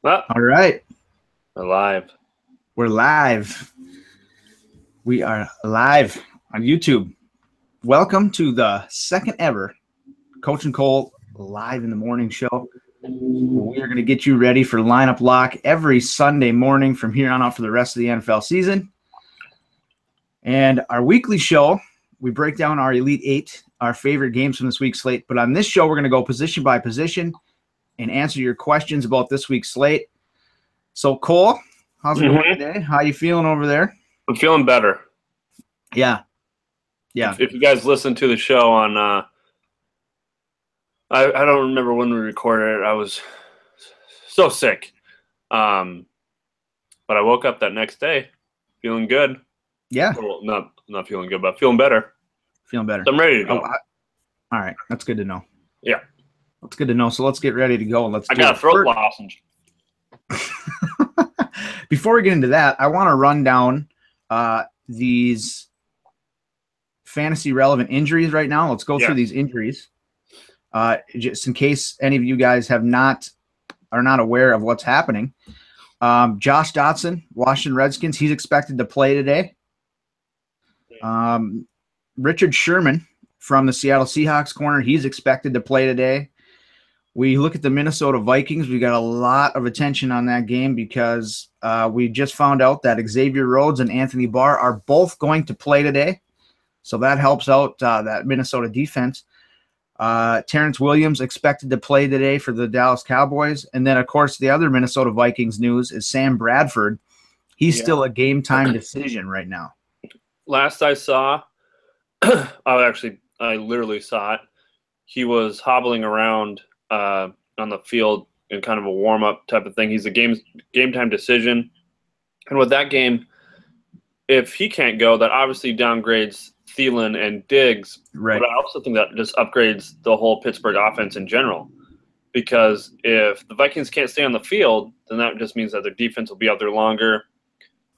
Well, All right, we're live. we're live. We are live on YouTube. Welcome to the second ever Coach and Cole live in the morning show. We are going to get you ready for lineup lock every Sunday morning from here on out for the rest of the NFL season. And our weekly show, we break down our Elite Eight, our favorite games from this week's slate. But on this show, we're going to go position by position and answer your questions about this week's slate. So, Cole, how's it going today? How you feeling over there? I'm feeling better. Yeah. If you guys listen to the show on, I don't remember when we recorded it. I was so sick. But I woke up that next day feeling good. Yeah. Well, not feeling good, but feeling better. Feeling better. So I'm ready to go. All right. That's good to know. Yeah. That's good to know. So let's get ready to go. I got a throat lozenge. Before we get into that, I want to run down these fantasy relevant injuries right now. Let's go through these injuries. Just in case any of you guys are not aware of what's happening. Josh Dotson, Washington Redskins, he's expected to play today. Richard Sherman from the Seattle Seahawks corner, he's expected to play today. We look at the Minnesota Vikings. We got a lot of attention on that game because we just found out that Xavier Rhodes and Anthony Barr are both going to play today. So that helps out that Minnesota defense. Terrence Williams expected to play today for the Dallas Cowboys. And then, of course, the other Minnesota Vikings news is Sam Bradford. He's still a game-time decision right now. Last I saw, I literally saw it. He was hobbling around on the field in kind of a warm-up type of thing. He's a game-time decision. And with that game, if he can't go, that obviously downgrades Thielen and Diggs. Right. But I also think that just upgrades the whole Pittsburgh offense in general. Because if the Vikings can't stay on the field, then that just means that their defense will be out there longer.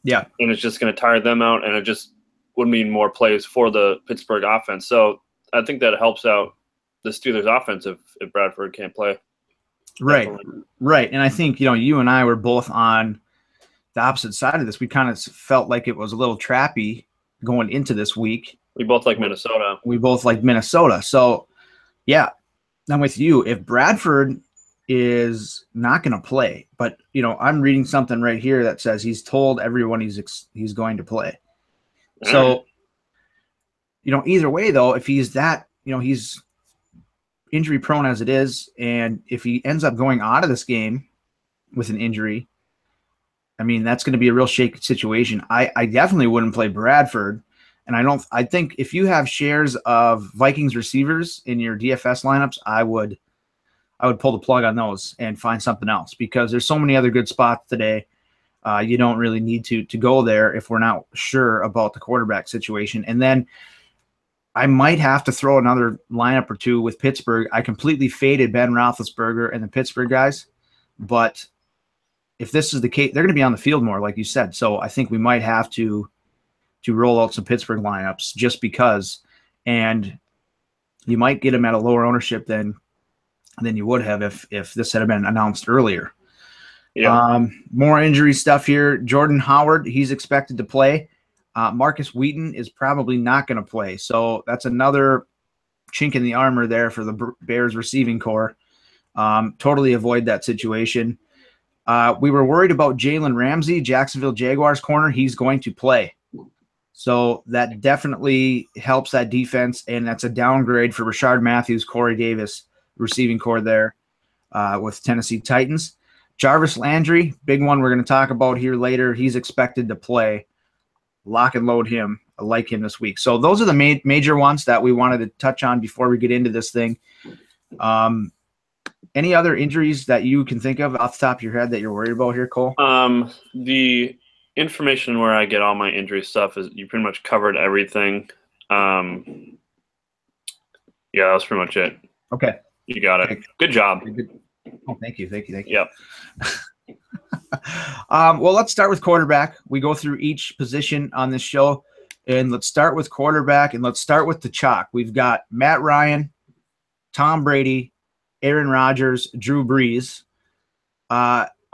Yeah. And it's just going to tire them out, and it just would mean more plays for the Pittsburgh offense. So I think that helps out the Steelers offense if Bradford can't play. Right. Definitely. Right. And I think, you and I were both on the opposite side of this. We kind of felt like it was a little trappy going into this week. We both like Minnesota. We both like Minnesota. So, yeah, I'm with you. If Bradford is not going to play, but, I'm reading something right here that says he's told everyone he's going to play. So, either way, though, if he's that, he's injury prone as it is, and if he ends up going out of this game with an injury, I mean, that's going to be a real shaky situation. I definitely wouldn't play Bradford. And I think if you have shares of Vikings receivers in your DFS lineups, I would pull the plug on those and find something else because there's so many other good spots today. You don't really need to go there if we're not sure about the quarterback situation. And then I might have to throw another lineup or two with Pittsburgh. I completely faded Ben Roethlisberger and the Pittsburgh guys, but if this is the case, they're going to be on the field more, like you said. So I think we might have to roll out some Pittsburgh lineups just because, and you might get them at a lower ownership than you would have if this had been announced earlier. Yeah. More injury stuff here. Jordan Howard, he's expected to play. Marcus Wheaton is probably not going to play. So that's another chink in the armor there for the Bears receiving core. Totally avoid that situation. We were worried about Jalen Ramsey, Jacksonville Jaguars corner. He's going to play. So that definitely helps that defense, and that's a downgrade for Rashard Matthews, Corey Davis, receiving core there with Tennessee Titans. Jarvis Landry, big one we're going to talk about here later. He's expected to play. Lock and load him. I like him this week. So those are the major ones that we wanted to touch on before we get into this thing. Any other injuries that you can think of off the top of your head that you're worried about here, Cole? The information where I get all my injury stuff is you pretty much covered everything. Yeah, that was pretty much it. Okay. You got it. Good job. Oh, thank you. Yep. Well, let's start with quarterback. We go through each position on this show, and let's start with quarterback, and let's start with the chalk. We've got Matt Ryan, Tom Brady, Aaron Rodgers, Drew Brees.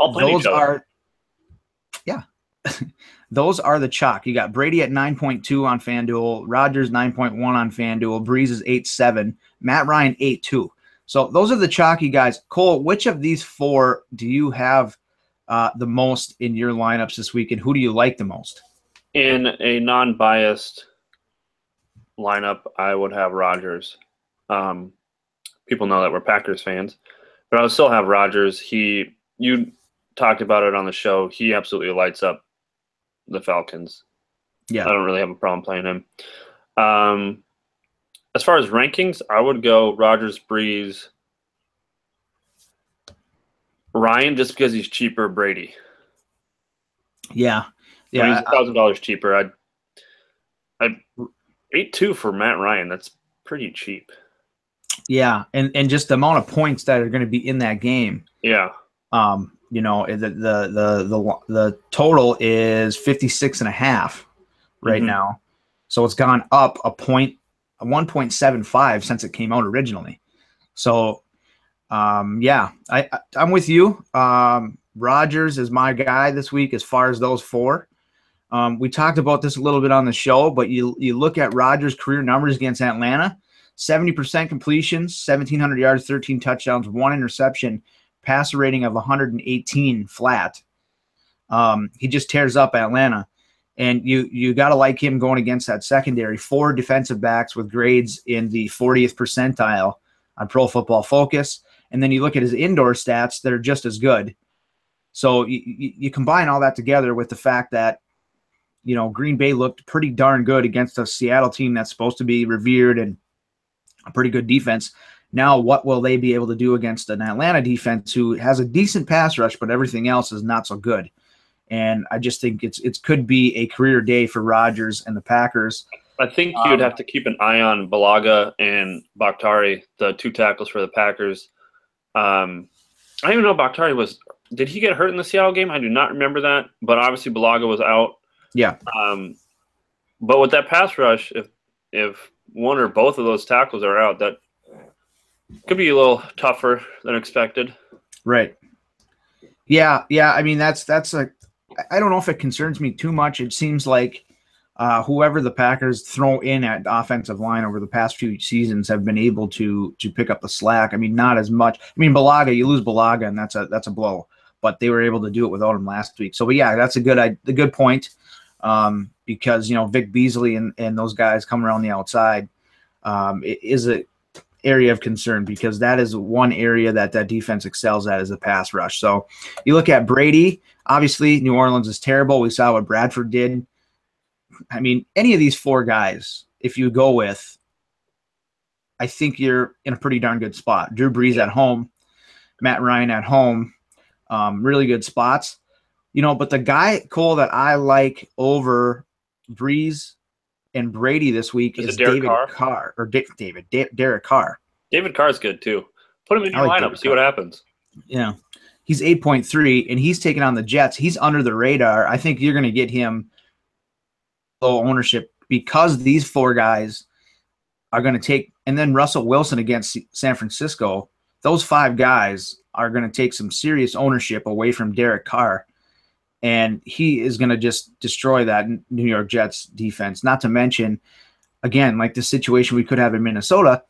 All playing each those other. are, yeah, those are the chalk. You got Brady at 9.2 on FanDuel, Rodgers 9.1 on FanDuel, Breeze is 8.7, Matt Ryan 8.2. So those are the chalky guys. Cole, which of these four do you have the most in your lineups this week, and who do you like the most? In a non-biased lineup, I would have Rodgers. People know that we're Packers fans, but I would still have Rodgers. You talked about it on the show. He absolutely lights up the Falcons. Yeah. I don't really have a problem playing him. As far as rankings, I would go Rodgers, Breeze, Ryan, just because he's cheaper. Brady. Yeah. I mean, he's $1,000 cheaper. I'd 8.2 for Matt Ryan. That's pretty cheap. Yeah, and just the amount of points that are going to be in that game. Yeah. You know, the total is 56.5 right now. So it's gone up a 1.75 since it came out originally. So yeah, I'm with you. Rodgers is my guy this week as far as those four. We talked about this a little bit on the show, but you look at Rodgers' career numbers against Atlanta, 70% completions, 1,700 yards, 13 touchdowns, 1 interception, passer rating of 118 flat. He just tears up Atlanta. And you got to like him going against that secondary. 4 defensive backs with grades in the 40th percentile on Pro Football Focus. And then you look at his indoor stats, they're just as good. So you combine all that together with the fact that, you know, Green Bay looked pretty darn good against a Seattle team that's supposed to be revered and a pretty good defense. Now, what will they be able to do against an Atlanta defense who has a decent pass rush, but everything else is not so good? And I just think it could be a career day for Rodgers and the Packers. I think you'd have to keep an eye on Bulaga and Bakhtiari, the 2 tackles for the Packers. I don't even know Bakhtiari was – did he get hurt in the Seattle game? I do not remember that. But obviously Bulaga was out. Yeah. But with that pass rush, if one or both of those tackles are out, that could be a little tougher than expected. Right. Yeah. I mean, that's a – I don't know if it concerns me too much. It seems like whoever the Packers throw in at offensive line over the past few seasons have been able to pick up the slack. I mean, not as much. I mean, Bulaga, you lose Bulaga, and that's a blow. But they were able to do it without him last week. So, but yeah, that's a good point. Because, you know, Vic Beasley and those guys coming around the outside it is an area of concern because that is one area that defense excels at is the pass rush. So you look at Brady, obviously New Orleans is terrible. We saw what Bradford did. I mean, any of these 4 guys, if you go with, I think you're in a pretty darn good spot. Drew Brees at home, Matt Ryan at home, really good spots. You know, but the guy, Cole, that I like over Breeze and Brady this week is David Carr. Derek Carr. David Carr's good, too. Put him in your lineup, see what happens. Yeah. He's 8.3, and he's taking on the Jets. He's under the radar. I think you're going to get him low ownership because these 4 guys are going to take – and then Russell Wilson against San Francisco. Those 5 guys are going to take some serious ownership away from Derek Carr. And he is going to just destroy that New York Jets defense. Not to mention, again, like the situation we could have in Minnesota,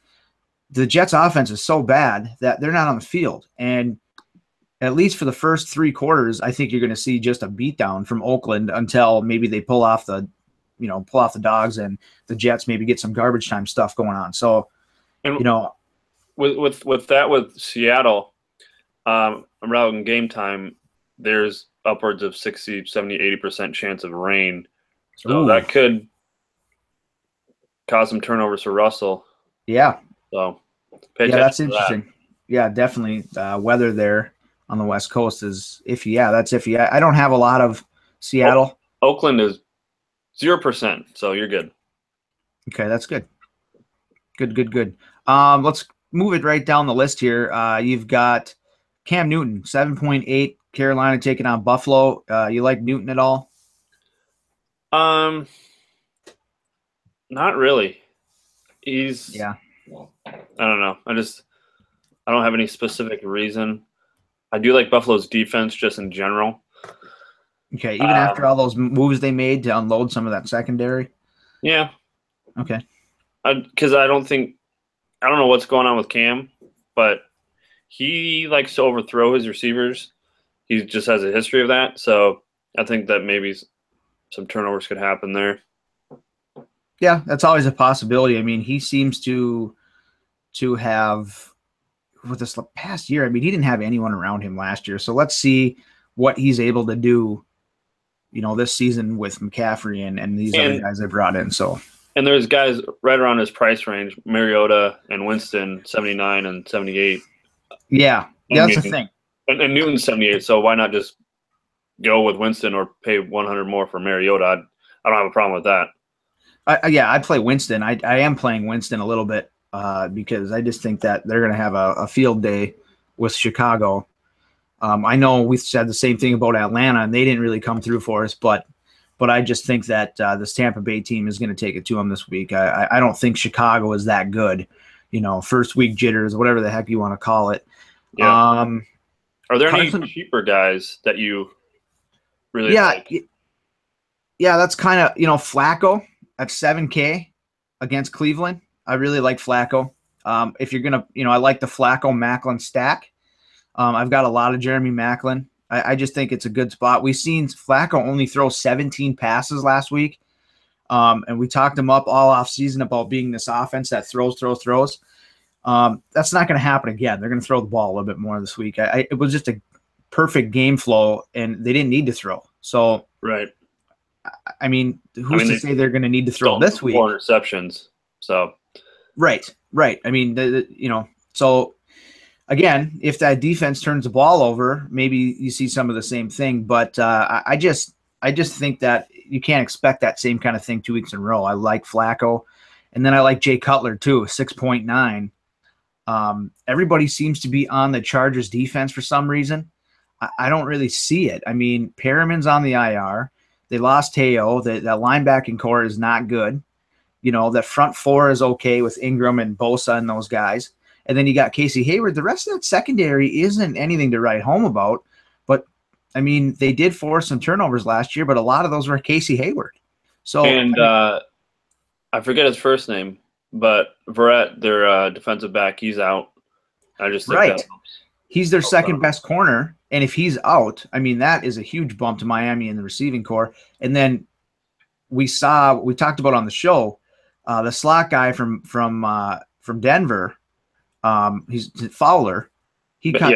the Jets offense is so bad that they're not on the field. And at least for the first 3 quarters, I think you're going to see just a beatdown from Oakland until maybe they pull off the dogs and the Jets maybe get some garbage time stuff going on. So, and you know, with Seattle, around game time, there's upwards of 60, 70, 80% chance of rain. So that could cause some turnovers for Russell. Yeah. So that's interesting. That. Yeah, definitely. Weather there on the West Coast is iffy. Yeah, that's iffy. I don't have a lot of Seattle. Oakland is 0%, so you're good. Okay, that's good. Good. Let's move it right down the list here. You've got Cam Newton, 7.8. Carolina taking on Buffalo. You like Newton at all? Not really. I don't know. I don't have any specific reason. I do like Buffalo's defense just in general. Okay, even after all those moves they made to unload some of that secondary. Yeah. Okay. Because I don't know what's going on with Cam, but he likes to overthrow his receivers. He just has a history of that. So I think that maybe some turnovers could happen there. Yeah, that's always a possibility. I mean, he seems to have with this past year. I mean, he didn't have anyone around him last year. So let's see what he's able to do, this season with McCaffrey and these other guys they brought in. So, and there's guys right around his price range, Mariota and Winston, 79 and 78. Yeah, that's the thing. And Newton's 78, so why not just go with Winston or pay 100 more for Mariota? I don't have a problem with that. I'd play Winston. I am playing Winston a little bit because I just think that they're going to have a field day with Chicago. I know we've said the same thing about Atlanta, and they didn't really come through for us, but I just think that this Tampa Bay team is going to take it to them this week. I don't think Chicago is that good. First week jitters, whatever the heck you want to call it. Yeah. Are there any cheaper guys that you really like? Yeah, that's kind of, Flacco at $7K against Cleveland. I really like Flacco. If you're going to, I like the Flacco-Macklin stack. I've got a lot of Jeremy Macklin. I just think it's a good spot. We've seen Flacco only throw 17 passes last week. And we talked him up all off season about being this offense that throws. That's not going to happen again. They're going to throw the ball a little bit more this week. It was just a perfect game flow, and they didn't need to throw. So, right. I mean, who's to say they're going to need to throw this week? 4 interceptions. So, right. I mean, so again, if that defense turns the ball over, maybe you see some of the same thing. But I just think that you can't expect that same kind of thing 2 weeks in a row. I like Flacco, and then I like Jay Cutler too, 6.9. Everybody seems to be on the Chargers defense for some reason. I don't really see it. I mean, Perriman's on the IR. They lost Teo. That linebacking core is not good. That front four is okay with Ingram and Bosa and those guys. And then you got Casey Hayward. The rest of that secondary isn't anything to write home about. But, I mean, they did force some turnovers last year, but a lot of those were Casey Hayward. So, I forget his first name, but Verrett, their defensive back, he's out. I just think that he's their second best corner. And if he's out, I mean, that is a huge bump to Miami in the receiving core. And then we talked about on the show, the slot guy from Denver, he's Fowler. He caught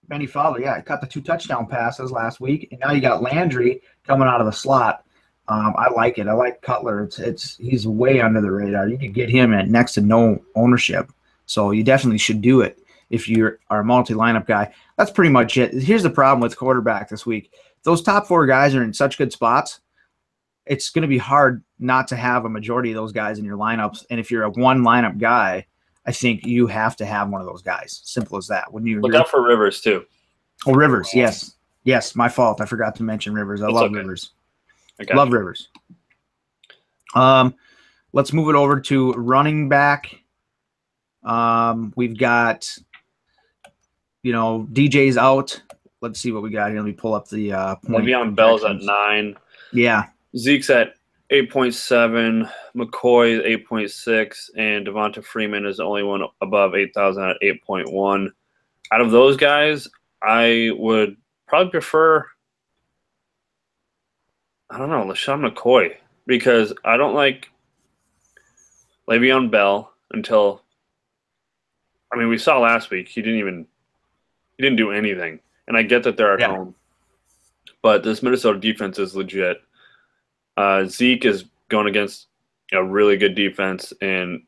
Benny Fowler. Yeah, he caught the 2 touchdown passes last week. And now you got Landry coming out of the slot. I like it. I like Cutler. He's way under the radar. You could get him at next to no ownership. So you definitely should do it if you are a multi-lineup guy. That's pretty much it. Here's the problem with quarterback this week. Those top 4 guys are in such good spots. It's going to be hard not to have a majority of those guys in your lineups. And if you're a one lineup guy, I think you have to have one of those guys. Simple as that. Look out for Rivers too. Oh, Rivers. Yes. My fault. I forgot to mention Rivers. I love Rivers. Love Rivers. Let's move it over to running back. We've got, DJ's out. Let's see what we got here. Let me pull up the point. Le'Veon Bell's at 9. Yeah. Zeke's at 8.7. McCoy 8.6, and Devonta Freeman is the only one above 8,000 at 8.1. Out of those guys, I would probably prefer, LeSean McCoy, because I don't like Le'Veon Bell until, we saw last week he didn't do anything, and I get that they're at home, but this Minnesota defense is legit. Zeke is going against a really good defense in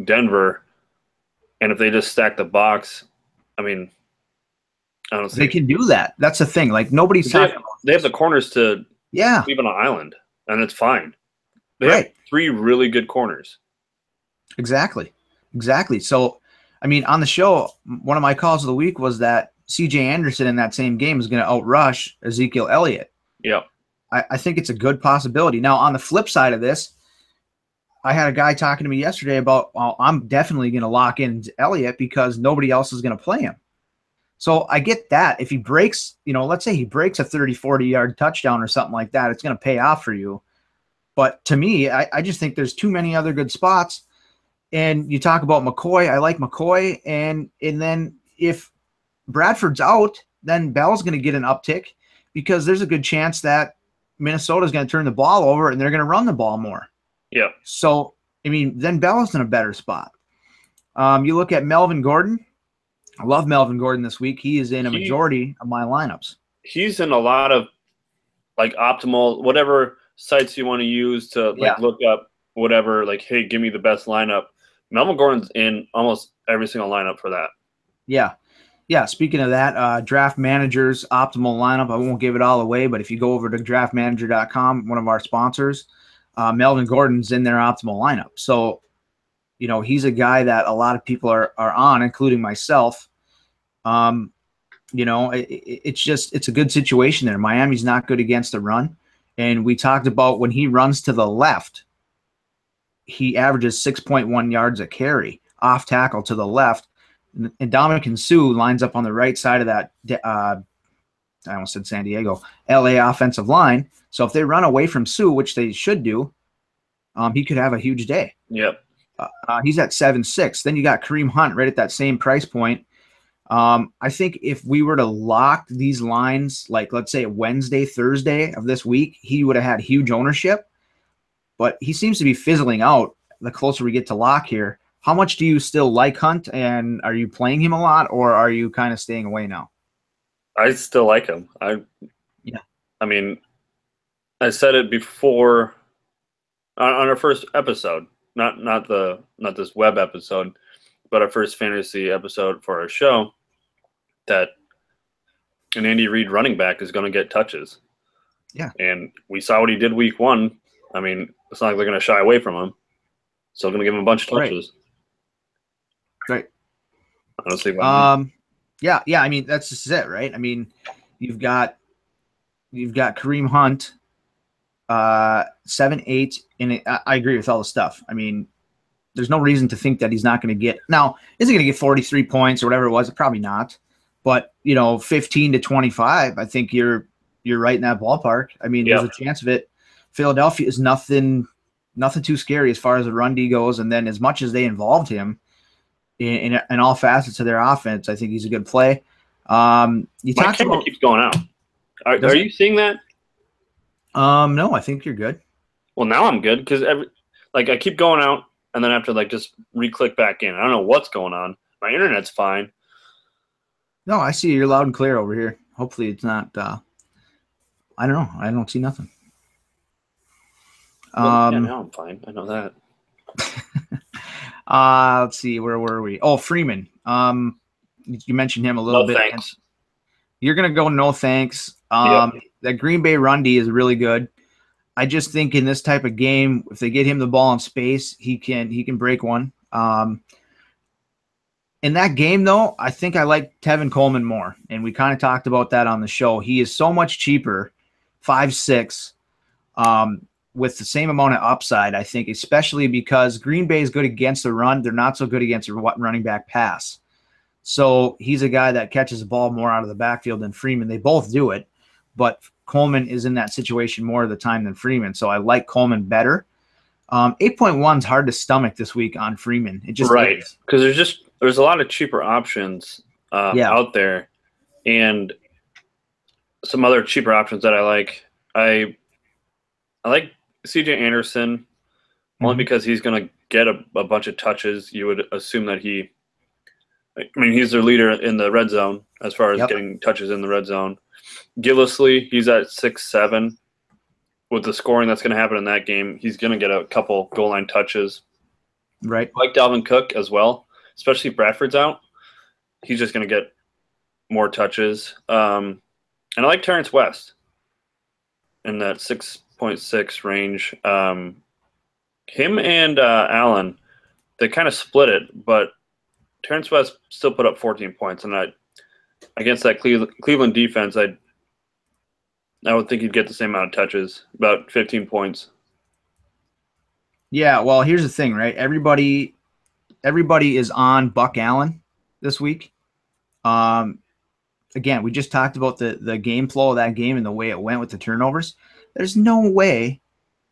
Denver, and if they just stack the box, I don't see. They can do that. That's the thing. Like, nobody's talking about they have the corners to leave on an island, and it's fine. They have 3 really good corners. Exactly. So, on the show, one of my calls of the week was that C.J. Anderson in that same game is going to outrush Ezekiel Elliott. Yeah. I think it's a good possibility. Now, on the flip side of this, I had a guy talking to me yesterday about, I'm definitely going to lock in Elliott because nobody else is going to play him. So I get that. If he breaks, let's say he breaks a 30, 40-yard touchdown or something like that, it's going to pay off for you. But to me, I just think there's too many other good spots. And you talk about McCoy. I like McCoy. And then if Bradford's out, then Bell's going to get an uptick because there's a good chance that Minnesota's going to turn the ball over and they're going to run the ball more. Yeah. So, I mean, then Bell's in a better spot. You look at Melvin Gordon. I love Melvin Gordon this week. He is in a majority of my lineups. He's in a lot of like optimal, whatever sites you want to use to like look up whatever, like, hey, give me the best lineup. Melvin Gordon's in almost every single lineup for that. Yeah. Yeah. Speaking of that, Draft Manager's optimal lineup, I won't give it all away, but if you go over to draftmanager.com, one of our sponsors, Melvin Gordon's in their optimal lineup. So, he's a guy that a lot of people are on, including myself. It's a good situation there. Miami's not good against the run. And we talked about when he runs to the left, he averages 6.1 yards a carry off tackle to the left. And Dominican Sue lines up on the right side of that, I almost said San Diego, LA offensive line. So if they run away from Sue, which they should do, he could have a huge day. Yep. He's at 7.6. Then you got Kareem Hunt right at that same price point. I think if we were to lock these lines, like let's say Wednesday, Thursday of this week, he would have had huge ownership. But he seems to be fizzling out the closer we get to lock here. How much do you still like Hunt, and are you playing him a lot, or are you kind of staying away now? I still like him. I mean, I said it before on our first episode, not this web episode, but our first fantasy episode for our show, that an Andy Reid running back is going to get touches. Yeah. And we saw what he did week 1. I mean, it's not like they're going to shy away from him. Still going to give him a bunch of touches. Right. Honestly. Yeah. I mean, that's just it, right? I mean, you've got Kareem Hunt, 7-8, and I agree with all the stuff. I mean, there's no reason to think that he's not going to get. Now, is he going to get 43 points or whatever it was? Probably not. But 15 to 25, I think you're right in that ballpark. I mean, there's a chance of it. Philadelphia is nothing too scary as far as the run D goes. And then as much as they involved him in all facets of their offense, I think he's a good play. My camera keeps going out. Are you seeing that? No, I think you're good. Well, now I'm good because I keep going out and then I have to just re-click back in. I don't know what's going on. My internet's fine. No, I see you're loud and clear over here. Hopefully it's not. I don't know. I don't see nothing. Well, now I'm fine. I know that. Let's see. Where were we? Oh, Freeman. You mentioned him a little bit. Thanks. You're gonna go no thanks. That Green Bay run D is really good. I just think in this type of game, if they get him the ball in space, he can break one. In that game, though, I think I like Tevin Coleman more, and we kind of talked about that on the show. He is so much cheaper, 5.6, with the same amount of upside, I think, especially because Green Bay is good against the run. They're not so good against a running back pass. So he's a guy that catches the ball more out of the backfield than Freeman. They both do it, but Coleman is in that situation more of the time than Freeman. So I like Coleman better. 8.1 is hard to stomach this week on Freeman. It just right, because there's a lot of cheaper options out there, and some other cheaper options that I like. I like C.J. Anderson only because he's going to get a bunch of touches. You would assume that he's their leader in the red zone as far as getting touches in the red zone. Gillislee, he's at 6.7. With the scoring that's going to happen in that game, he's going to get a couple goal line touches. Right. I like Dalvin Cook as well, especially if Bradford's out. He's just going to get more touches. And I like Terrence West in that 6.6 range. Him and Allen, they kind of split it, but Terrence West still put up 14 points. And against that Cleveland defense, I would think he'd get the same amount of touches, about 15 points. Yeah, well, here's the thing, right? Everybody is on Buck Allen this week. again, we just talked about the game flow of that game and the way it went with the turnovers. There's no way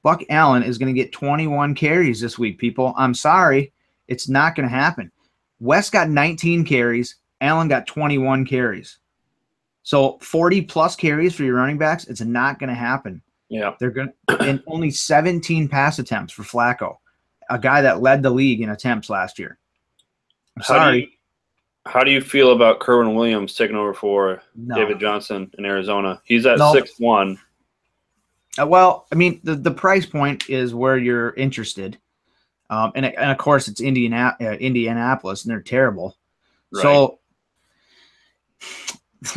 Buck Allen is going to get 21 carries this week, people. I'm sorry. It's not going to happen. West got 19 carries. Allen got 21 carries. So 40-plus carries for your running backs, it's not going to happen. Yeah. They're going to, and only 17 pass attempts for Flacco, a guy that led the league in attempts last year. I'm sorry. How do you feel about Kerwin Williams taking over for David Johnson in Arizona? He's at 6'1". Well, I mean, the price point is where you're interested. And of course, it's Indianapolis, and they're terrible. Right. So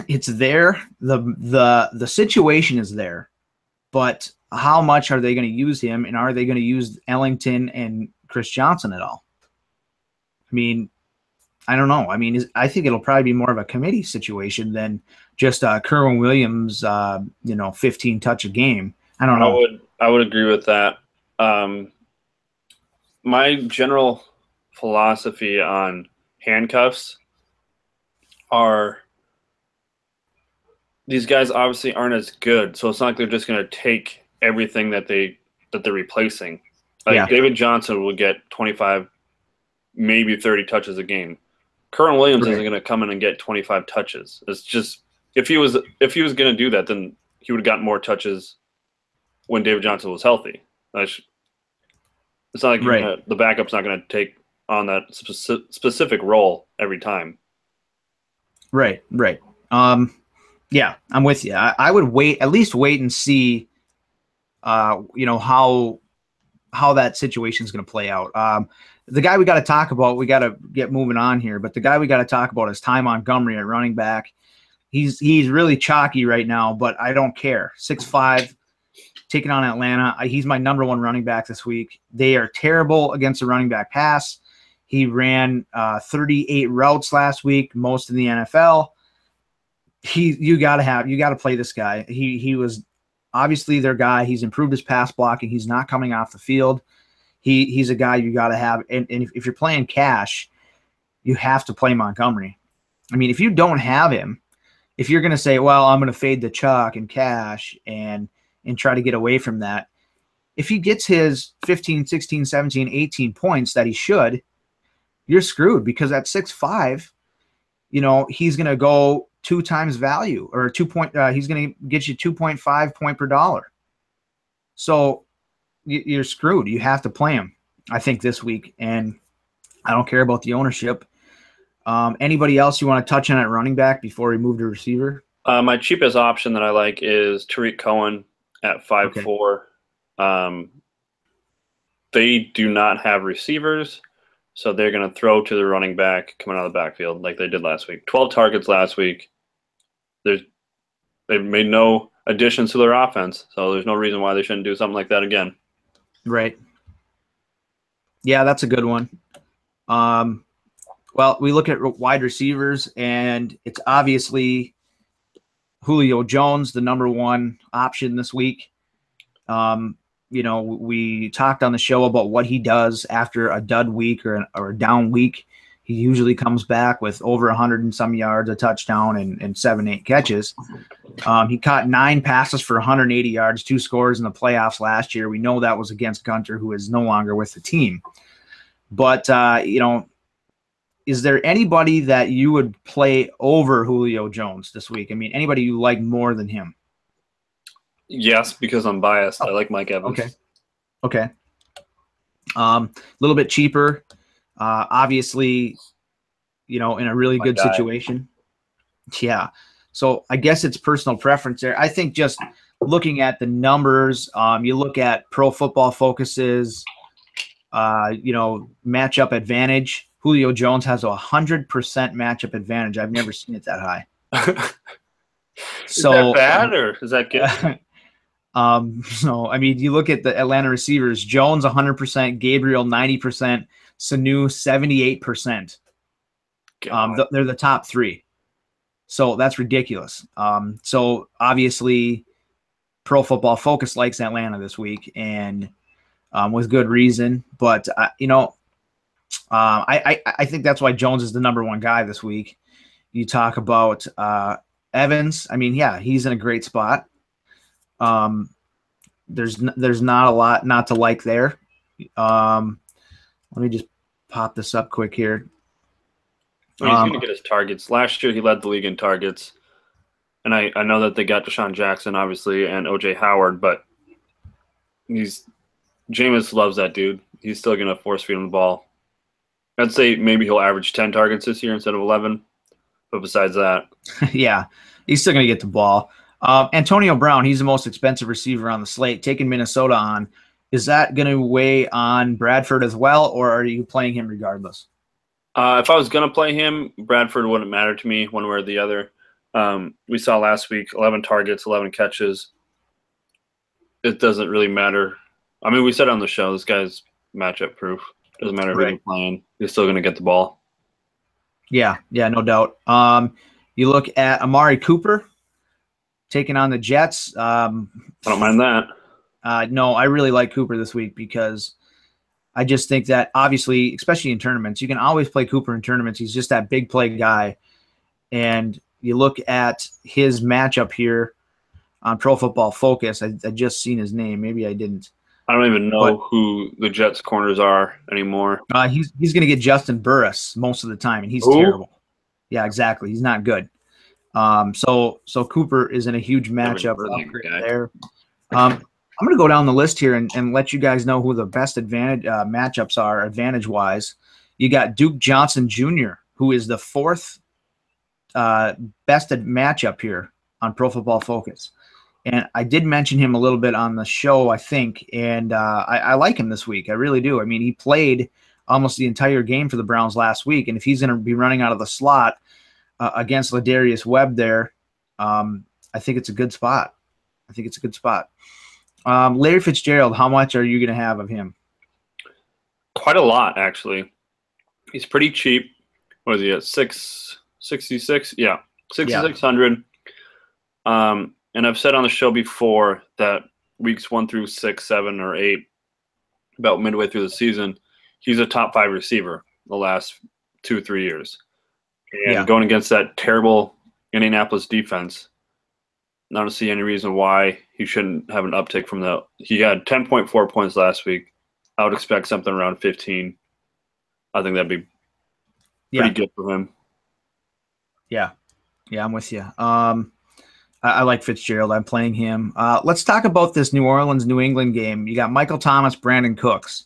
it's there. The situation is there. But how much are they going to use him, and are they going to use Ellington and Chris Johnson at all? I mean, I don't know. I mean, I think it'll probably be more of a committee situation than just Kerwin Williams, 15 touch a game. I don't know. I would agree with that. My general philosophy on handcuffs are these guys obviously aren't as good, so it's not like they're just going to take everything that they're replacing. David Johnson will get 25, maybe 30 touches a game. Kerwin Williams isn't going to come in and get 25 touches. It's just if he was going to do that, then he would have gotten more touches when David Johnson was healthy. It's not like the backup's not going to take on that specific role every time. Right. Yeah, I'm with you. I would at least wait and see, how that situation is going to play out. The guy we got to talk about, we got to get moving on here, but the guy we got to talk about is Ty Montgomery at running back. He's really chalky right now, but I don't care. 6'5", taking on Atlanta. He's my number one running back this week. They are terrible against the running back pass. He ran 38 routes last week, most in the NFL. You got to play this guy. He was obviously their guy. He's improved his pass blocking. He's not coming off the field. He's a guy you got to have. And if you're playing cash, you have to play Montgomery. I mean, if you don't have him, if you're going to say, well, I'm going to fade the chalk and cash and try to get away from that, if he gets his 15, 16, 17, 18 points that he should, you're screwed, because at 6'5", he's going to go 2 times value, or he's going to get you 2.5 point per dollar. So you're screwed. You have to play him, I think, this week. And I don't care about the ownership. Anybody else you want to touch on at running back before we move to receiver? My cheapest option that I like is Tariq Cohen at 5'4". Okay. They do not have receivers, so they're going to throw to the running back coming out of the backfield like they did last week. 12 targets last week. They've made no additions to their offense, so there's no reason why they shouldn't do something like that again. Right. Yeah, that's a good one. Well, we look at wide receivers, and it's obviously Julio Jones, the number one option this week. We talked on the show about what he does after a dud week or a down week. He usually comes back with over 100 and some yards, a touchdown, and 7-8 catches. He caught 9 passes for 180 yards, 2 scores in the playoffs last year. We know that was against Gunter, who is no longer with the team. But, is there anybody that you would play over Julio Jones this week? I mean, anybody you like more than him? Yes, because I'm biased. I like Mike Evans. Okay. A little bit cheaper. Obviously, in a really good situation. Yeah. So I guess it's personal preference there. I think just looking at the numbers, you look at Pro Football Focus's, matchup advantage. Julio Jones has a 100% matchup advantage. I've never seen it that high. Is that bad or is that good? I mean, you look at the Atlanta receivers: Jones 100%, Gabriel 90%, Sanu 78%. They're the top 3. So that's ridiculous. So obviously, Pro Football Focus likes Atlanta this week, and with good reason. But I think that's why Jones is the number one guy this week. You talk about Evans, I mean, yeah, he's in a great spot. There's not a lot not to like there. Let me just pop this up quick here. I mean, he's going to get his targets. Last year, he led the league in targets. And I know that they got Deshaun Jackson, obviously, and O.J. Howard, but Jameis loves that dude. He's still going to force feed him the ball. I'd say maybe he'll average 10 targets this year instead of 11. But besides that. Yeah, he's still going to get the ball. Antonio Brown, he's the most expensive receiver on the slate. Taking Minnesota on, is that going to weigh on Bradford as well, or are you playing him regardless? If I was going to play him, Bradford wouldn't matter to me one way or the other. We saw last week 11 targets, 11 catches. It doesn't really matter. I mean, we said on the show, this guy's matchup proof. Doesn't matter who he's playing. He's still going to get the ball. Yeah, no doubt. You look at Amari Cooper taking on the Jets. I don't mind that. No, I really like Cooper this week because I just think that obviously, especially in tournaments, you can always play Cooper in tournaments. He's just that big play guy. And you look at his matchup here on Pro Football Focus. I just seen his name. Maybe I didn't. I don't even know who the Jets corners are anymore. He's going to get Justin Burris most of the time, and he's terrible. Yeah, exactly. He's not good. So Cooper is in a huge matchup there. I'm going to go down the list here and let you guys know who the best matchups are advantage-wise. You got Duke Johnson Jr., who is the fourth best matchup here on Pro Football Focus. And I did mention him a little bit on the show, I think, and I like him this week. I really do. I mean, he played almost the entire game for the Browns last week, and if he's going to be running out of the slot against Ladarius Webb there, I think it's a good spot. Larry Fitzgerald, how much are you going to have of him? Quite a lot, actually. He's pretty cheap. What is he at? 666? Yeah, 6,600. And I've said on the show before that weeks 1 through 6, 7, or 8, about midway through the season, he's a top 5 receiver the last 2-3 years. And going against that terrible Indianapolis defense, I don't see any reason why he shouldn't have an uptick from that. He had 10.4 points last week. I would expect something around 15. I think that'd be pretty good for him. Yeah, I'm with you. I like Fitzgerald. I'm playing him. Let's talk about this New Orleans-New England game. You got Michael Thomas, Brandon Cooks.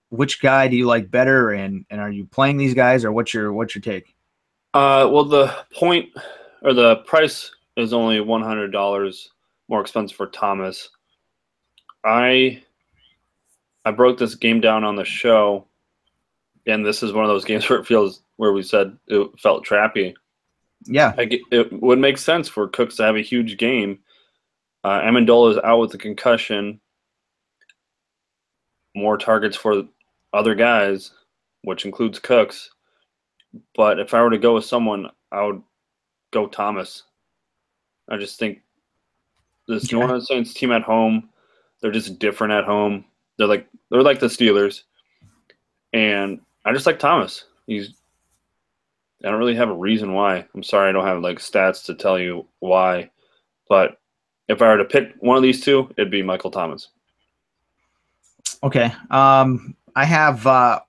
Which guy do you like better, and are you playing these guys, or what's your take? Well, the point or the price is only $100 more expensive for Thomas. I broke this game down on the show, and this is one of those games where we said it felt trappy. Yeah, it would make sense for Cooks to have a huge game. Amendola is out with a concussion. More targets for other guys, which includes Cooks. But if I were to go with someone, I would go Thomas. I just think this New Orleans Saints team at home, they're just different at home. They're like the Steelers, and I just like Thomas. I don't really have a reason why. I'm sorry I don't have stats to tell you why. But if I were to pick one of these two, it'd be Michael Thomas. Okay. I have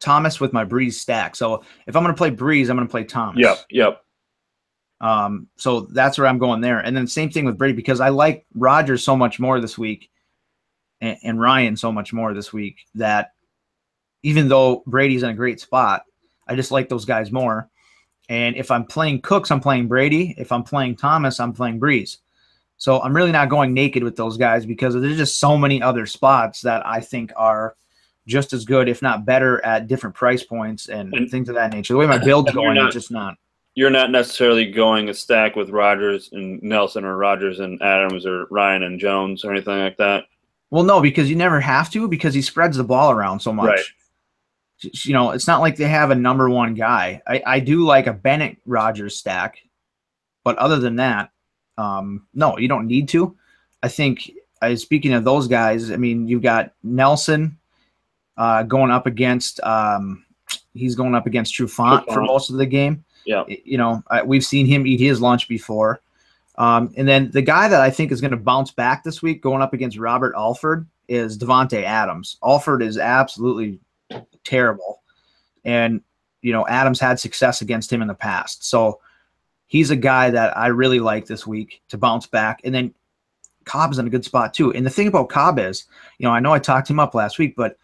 Thomas with my Breeze stack. So if I'm going to play Breeze, I'm going to play Thomas. Yep. So that's where I'm going there. And then same thing with Brady, because I like Rodgers so much more this week and Ryan so much more this week that even though Brady's in a great spot, I just like those guys more. And if I'm playing Cooks, I'm playing Brady. If I'm playing Thomas, I'm playing Breeze. So I'm really not going naked with those guys because there's just so many other spots that I think are just as good, if not better, at different price points and things of that nature. The way my build's going, it's just not. You're not necessarily going a stack with Rodgers and Nelson or Rodgers and Adams or Ryan and Jones or anything like that. Well, no, because you never have to because he spreads the ball around so much. Right. You know, it's not like they have a number one guy. I do like a Bennett Rodgers stack, but other than that, no, you don't need to. I think, speaking of those guys, I mean, you've got Nelson going up against he's going up against Trufant for most of the game. Yeah. We've seen him eat his lunch before. And then the guy that I think is going to bounce back this week going up against Robert Alford is Devontae Adams. Alford is absolutely terrible. And, Adams had success against him in the past. So he's a guy that I really like this week to bounce back. And then Cobb's in a good spot too. And the thing about Cobb is, I know I talked him up last week, but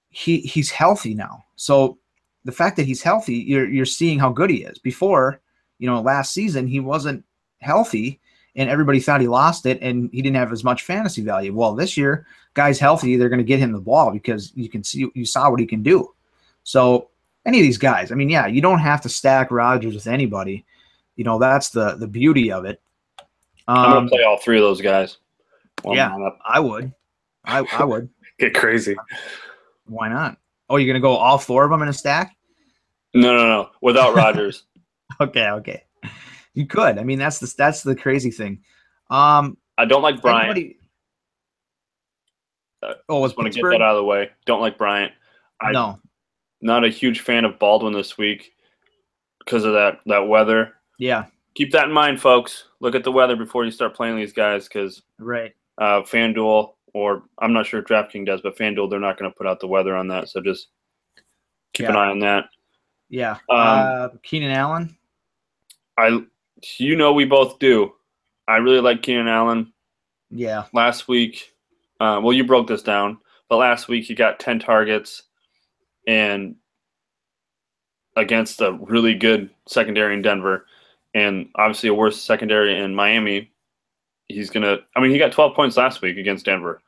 he's healthy now. So the fact that he's healthy, you're seeing how good he is. Before, last season, he wasn't healthy and everybody thought he lost it and he didn't have as much fantasy value. Well, this year, guy's healthy. They're going to get him the ball because you saw what he can do. So any of these guys, you don't have to stack Rodgers with anybody. That's the beauty of it. I'm going to play all three of those guys. I would. I would. Get crazy. Why not? Oh, you're going to go all four of them in a stack? No. Without Rodgers. Okay. You could. That's the crazy thing. I don't like Bryant. Just want to get that out of the way. Don't like Bryant. No. Not a huge fan of Baldwin this week because of that weather. Yeah. Keep that in mind, folks. Look at the weather before you start playing these guys because FanDuel, or I'm not sure if DraftKings does, but FanDuel, they're not going to put out the weather on that. So just keep an eye on that. Yeah. Keenan Allen? We both do. I really like Keenan Allen. Yeah. Last week, you broke this down, but last week he got 10 targets and against a really good secondary in Denver and obviously a worse secondary in Miami. He got 12 points last week against Denver.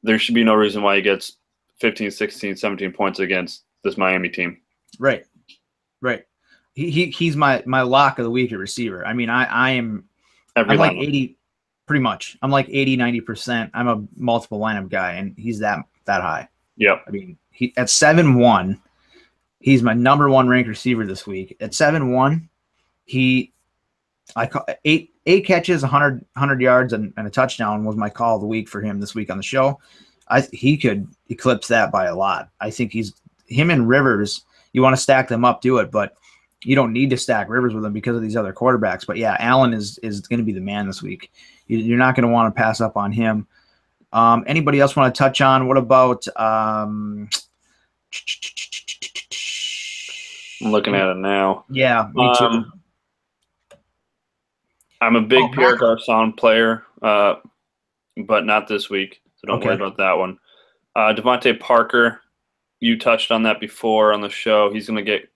There should be no reason why he gets 15, 16, 17 points against this Miami team. Right. He's my lock of the week at receiver. I'm like 80, pretty much. I'm like 80, 90%. I'm a multiple lineup guy, and he's that high. Yep. He at 7-1, he's my number one ranked receiver this week. At 7-1, I call eight catches, 100 yards, and a touchdown was my call of the week for him this week on the show. He could eclipse that by a lot. I think him and Rivers. You want to stack them up, do it, but you don't need to stack Rivers with them because of these other quarterbacks. But yeah, Allen is going to be the man this week. You're not going to want to pass up on him. Anybody else want to touch on? What about? I'm looking at it now. Yeah, me too. I'm a big Pierre Garçon player, but not this week, so don't worry about that one. Devontae Parker, you touched on that before on the show. He's going to get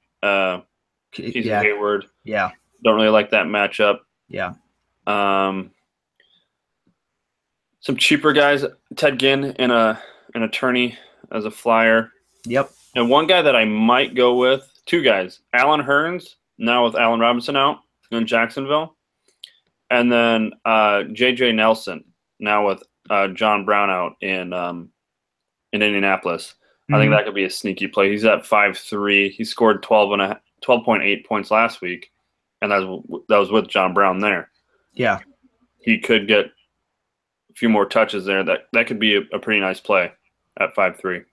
Hayward. Yeah. Don't really like that matchup. Yeah. Some cheaper guys, Ted Ginn and an attorney as a flyer. Yep. And one guy that I might go with, two guys, Allen Hurns, now with Allen Robinson out in Jacksonville. And then J.J. Nelson, now with John Brown out in Indianapolis. Mm-hmm. I think that could be a sneaky play. He's at 5'3". He scored 12.8 points last week, and that was with John Brown there. Yeah. He could get a few more touches there. That could be a pretty nice play at 5'3".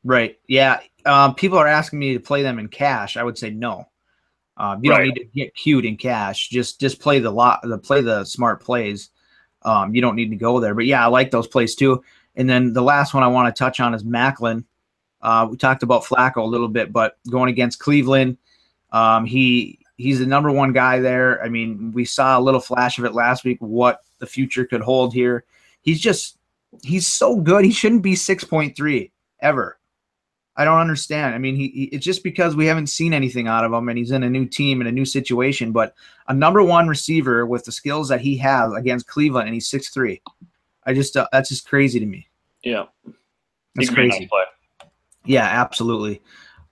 Right. Yeah. People are asking me to play them in cash. I would say no. You don't need to get cute in cash. Just play the smart plays. You don't need to go there. But yeah, I like those plays too. And then the last one I want to touch on is Macklin. We talked about Flacco a little bit, but going against Cleveland, he's the number one guy there. We saw a little flash of it last week, what the future could hold here. He's so good. He shouldn't be 6.3 ever. I don't understand. It's just because we haven't seen anything out of him, and he's in a new team and a new situation. But a number one receiver with the skills that he has against Cleveland, and he's 6'3". That's just crazy to me. Yeah, that's crazy. Nice play. Yeah, absolutely.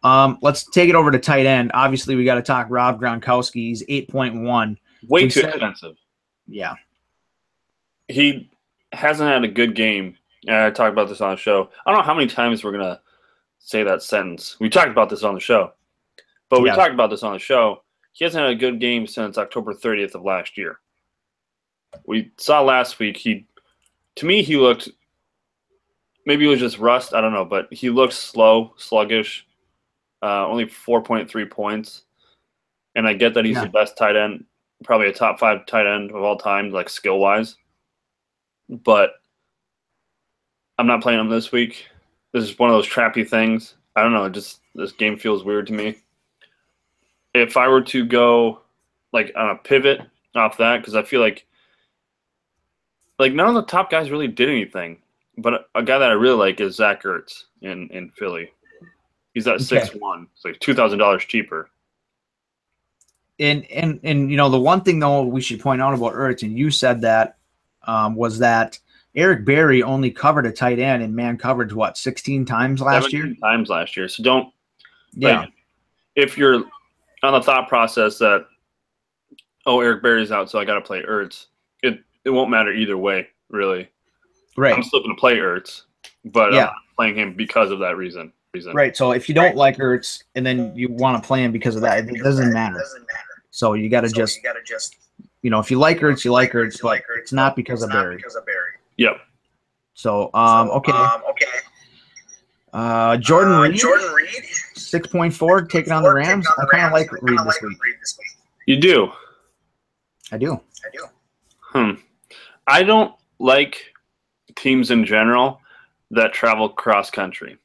Let's take it over to tight end. Obviously, we got to talk Rob Gronkowski. He's 8.1. Way too expensive. Yeah. He hasn't had a good game. I talked about this on the show. I don't know how many times we're going to say that sentence. We talked about this on the show. But we talked about this on the show. He hasn't had a good game since October 30th of last year. We saw last week, to me, he looked, maybe it was just rust, I don't know, but he looked slow, sluggish, only 4.3 points. And I get that he's Yeah. the best tight end, probably a top 5 tight end of all time, like skill-wise. But I'm not playing him this week. This is one of those trappy things. I don't know. Just this game feels weird to me. If I were to go like on a pivot off that, because I feel like none of the top guys really did anything. But a guy that I really like is Zach Ertz in Philly. He's at 6'1". It's like $2,000 cheaper. And you know, the one thing though we should point out about Ertz, and you said that, was that Eric Berry only covered a tight end in man coverage 16 times last year? 17 times last year. So don't if you're on the thought process that Eric Berry's out, so I got to play Ertz, it won't matter either way, really. Right. I'm still going to play Ertz, but I'm not playing him because of that reason. Right. So if you don't like Ertz and then you want to play him because of that, it doesn't matter. So you got to just, you know, if you like Ertz, you like Ertz, but it's not because of Berry. Yep. So, okay. Jordan Reed, 6.4, taking on the Rams. I kind of like Reed this week. You do? I do. I don't like teams in general that travel cross country,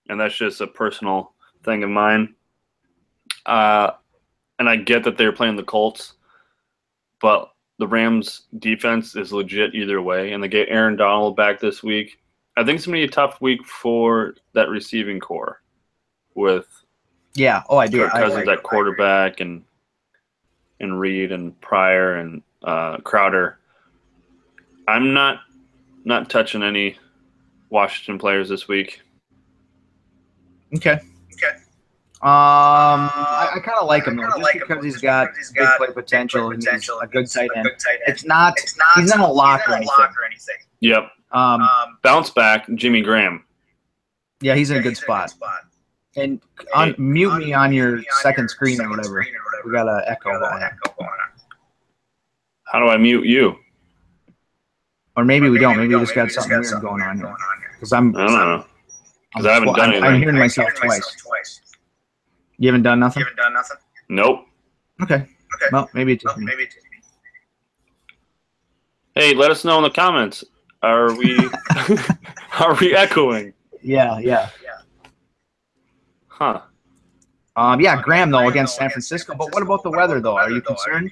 and that's just a personal thing of mine. And I get that they're playing the Colts, but the Rams defense is legit either way, and they get Aaron Donald back this week. I think it's going to be a tough week for that receiving core with I do. Kirk Cousins at quarterback and Reed and Pryor and Crowder. I'm not touching any Washington players this week. Okay. I kind of like him though, just because he's got big play potential and he's a good tight end. He's not a lock or anything. Yep. Bounce back, Jimmy Graham. Yeah, he's in a good spot. And mute me on your second screen or whatever. We got an echo going on. How do I mute you? Or maybe we don't. Maybe we just got something weird going on here. Because I don't know. Because I haven't done anything. I'm hearing myself twice. You haven't done nothing? Nope. Okay. Well, maybe it's just me. Hey, let us know in the comments. Are we echoing? Yeah. Huh. Graham though against San Francisco. But what about the weather though? Are you concerned?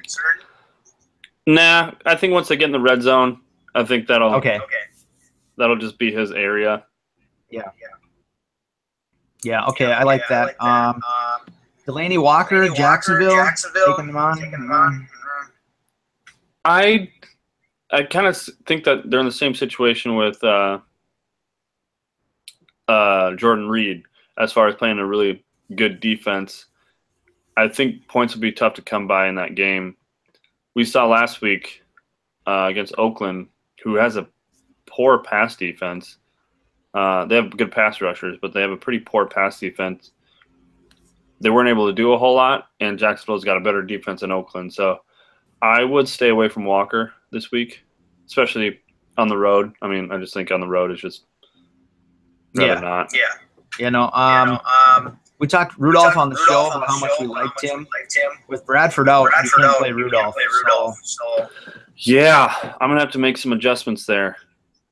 Nah, I think once they get in the red zone, I think that'll just be his area. Yeah, okay, I like that. Delaney Walker, Jacksonville, taking them on. I kind of think that they're in the same situation with Jordan Reed as far as playing a really good defense. I think points will be tough to come by in that game. We saw last week against Oakland, who has a poor pass defense. They have good pass rushers, but they have a pretty poor pass defense. They weren't able to do a whole lot, and Jacksonville's got a better defense than Oakland. So I would stay away from Walker this week, especially on the road. I mean, I just think on the road is just rather not. We talked Rudolph on the show about how much we liked him. With Bradford out, you can't play Rudolph. Yeah, I'm going to have to make some adjustments there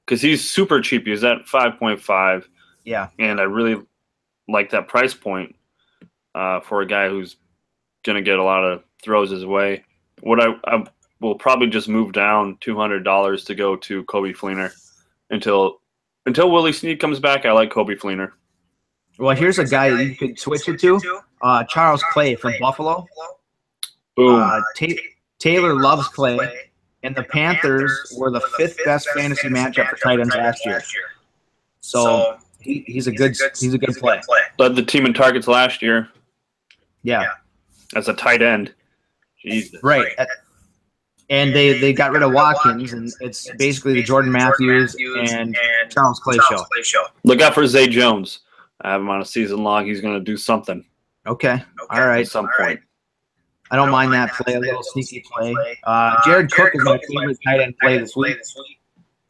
because he's super cheap. He's at 5.5. Yeah. And I really like that price point for a guy who's going to get a lot of throws his way. What I will probably just move down $200 to go to Coby Fleener until Willie Snead comes back. I like Coby Fleener. Well, here's a guy you could switch it to. Charles Clay from Buffalo. Boom. Taylor loves Clay, and the Panthers were the 5th best fantasy matchup for tight ends last year. So he's a good play. Led the team in targets last year. Yeah. As a tight end. Jesus. Right. And they got rid of Watkins, and it's basically the Jordan Matthews and Charles Clay show. Look out for Zay Jones. I have him on a season long. He's going to do something. Okay. All right. At some point. I don't mind that play, a little sneaky play. Jared Cook is my favorite tight end play this week.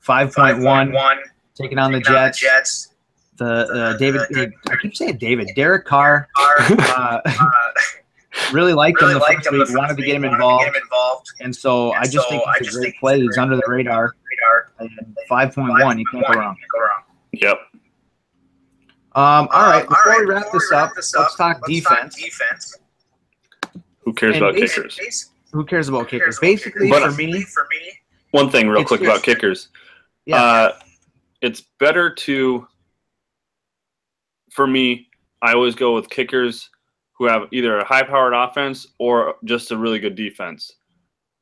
5.1, taking on the Jets. The Derek Carr. Really liked him the first week. Wanted to get him involved. And so I just think he's a great play. He's under the radar. And 5.1, you can't go wrong. Yep. All right. Before we wrap this up, let's talk defense. Who cares about kickers? Who cares about kickers? Basically, for me, one thing real quick about kickers. Yeah. It's better to, for me, I always go with kickers who have either a high-powered offense or just a really good defense.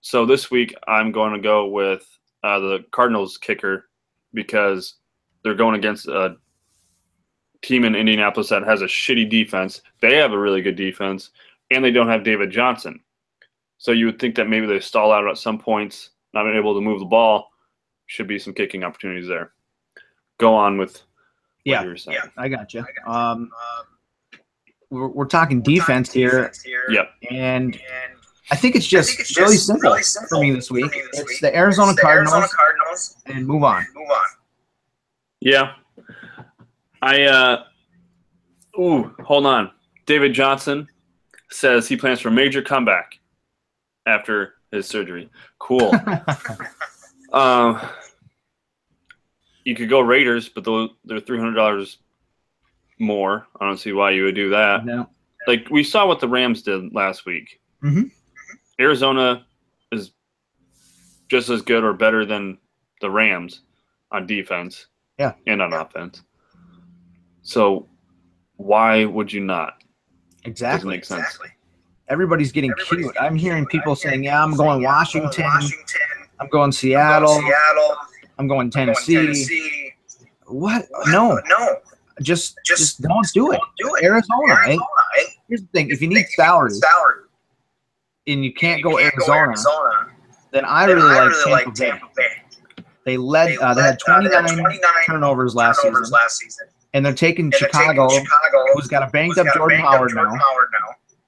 So this week, I'm going to go with the Cardinals kicker because they're going against a team in Indianapolis that has a shitty defense. They have a really good defense, and they don't have David Johnson. So you would think that maybe they stall out at some points, not being able to move the ball. Should be some kicking opportunities there. Go on with what you were saying. I got you. We're talking defense here. Yep. And I think it's just really simple for me this week. It's the Arizona Cardinals, and move on. Yeah. Hold on. David Johnson says he plans for a major comeback after his surgery. Cool. You could go Raiders, but they're $300 more. I don't see why you would do that. No. Like we saw what the Rams did last week. Mm-hmm. Arizona is just as good or better than the Rams on defense. Yeah. And on offense. So why would you not? Exactly. Doesn't make sense. Everybody's getting cute. I'm hearing people saying, "Yeah, I'm going Washington. I'm going Seattle. I'm going Tennessee." What? No. Just don't do it. Arizona. Here's the thing: if you need salary and you can't go Arizona, then I really like Tampa Bay. They had 29 turnovers last season, and they're taking Chicago, who's got a banged up Jordan Howard now,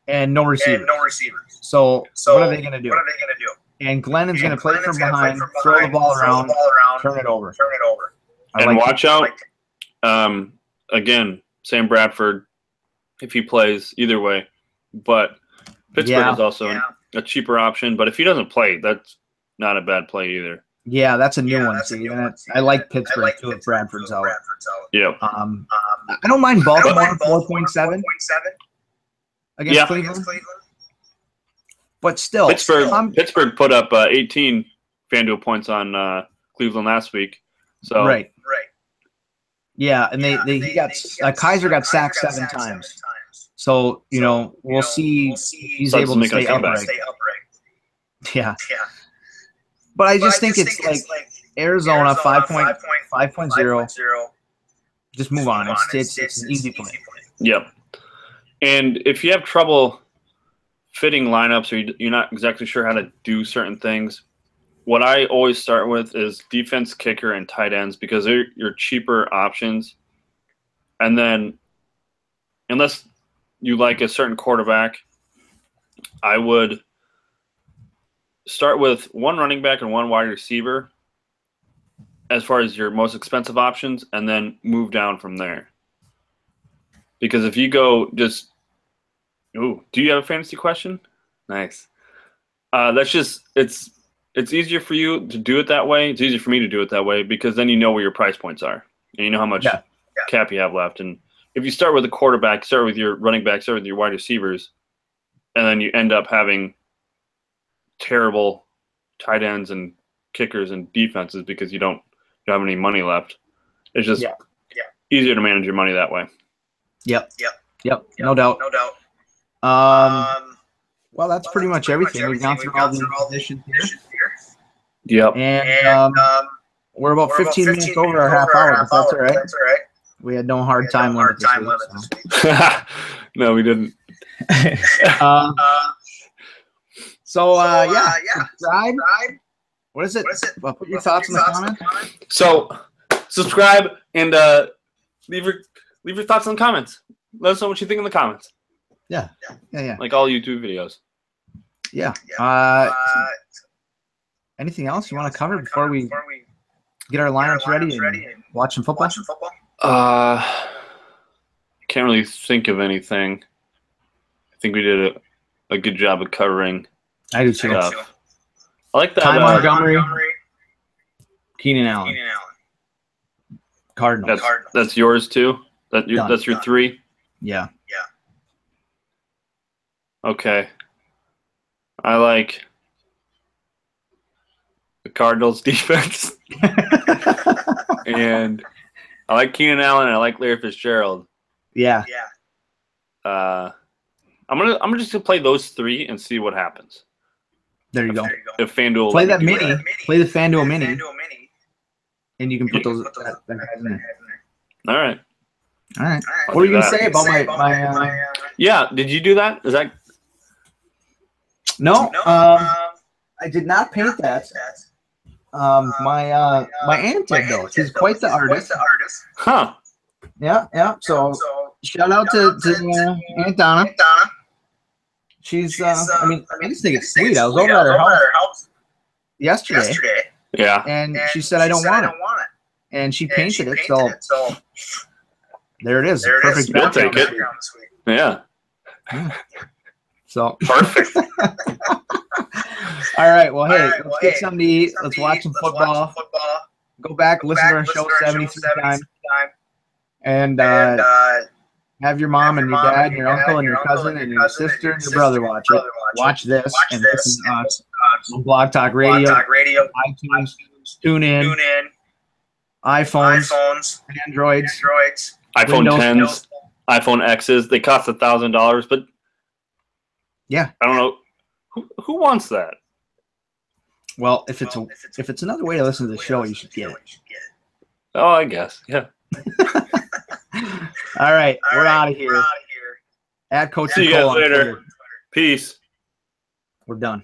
and no receivers. So what are they going to do? And Glennon's going to play from behind, throw the ball around, turn it over. And watch out. Again, Sam Bradford, if he plays, either way. But Pittsburgh is also a cheaper option. But if he doesn't play, that's not a bad play either. Yeah, that's a new one. See, I like Pittsburgh too if Bradford's out. Yeah. I don't mind Baltimore 4.7 against Cleveland. But still, Pittsburgh put up 18 FanDuel points on Cleveland last week. So right. Yeah, and he got Kaiser got sacked 7 times. So we'll see if he's able to stay upright. Yeah. But I just think it's like Arizona 5.0. Just move on. It's an easy play. Yep. And if you have trouble fitting lineups or you're not exactly sure how to do certain things, what I always start with is defense, kicker, and tight ends because they're your cheaper options. And then unless you like a certain quarterback, I would start with one running back and one wide receiver as far as your most expensive options, and then move down from there. Because if you go just – do you have a fantasy question? Nice. It's easier for you to do it that way. It's easier for me to do it that way because then you know where your price points are and you know how much cap you have left. And if you start with a quarterback, start with your running back, start with your wide receivers, and then you end up having terrible tight ends and kickers and defenses because you don't have any money left. It's just easier to manage your money that way. Yep. No doubt. Well, that's pretty much everything. We've gone through all the positions here. Yep. And we're about 15 minutes over our half hour, but that's all right. We had no hard time limit this week. No, we didn't. Subscribe. What is it? Well, put your thoughts in the comments. So, subscribe and leave your thoughts in the comments. Let us know what you think in the comments. Yeah. Like all YouTube videos. Yeah. Anything else you want to cover before we get our lineups ready and watch some football? Can't really think of anything. I think we did a good job of covering I do too. stuff. I like that. Ty Montgomery, Keenan Allen, Cardinals. That's yours too. That's your 3. Yeah. Okay. I like the Cardinals defense, and I like Keenan Allen, and I like Larry Fitzgerald. Yeah. I'm gonna just play those 3 and see what happens. There you go. If FanDuel Play that mini. Play the FanDuel mini, and you can put those guys in there. All right. All right. What were you gonna say about my? Yeah. Did you do that? Is that? No. I did not paint that. My aunt did though. She's quite the artist. Huh. Yeah. So shout out to Aunt Donna. She's I mean, I just think it's sweet. I was over at her house yesterday. Yeah. And she said I don't want it. And she painted it, so there it is. Perfect. You'll take it. Yeah. So perfect. All right. Well, hey, let's get something to eat. Let's watch some football. Go back, listen to our show 73 times, and have your mom and your dad and your uncle and your cousin and your sister and your brother watch it. Watch this and listen to us on Blog Talk Radio, iTunes, TuneIn, iPhones, Androids, iPhone Windows 10s, iPhone X's. They cost $1,000, but yeah, I don't know who wants that. Well, if it's another way to listen to the show, you should get it. Oh, I guess. Yeah. All right, we're out of here. At Coach See you guys later. Peace. We're done.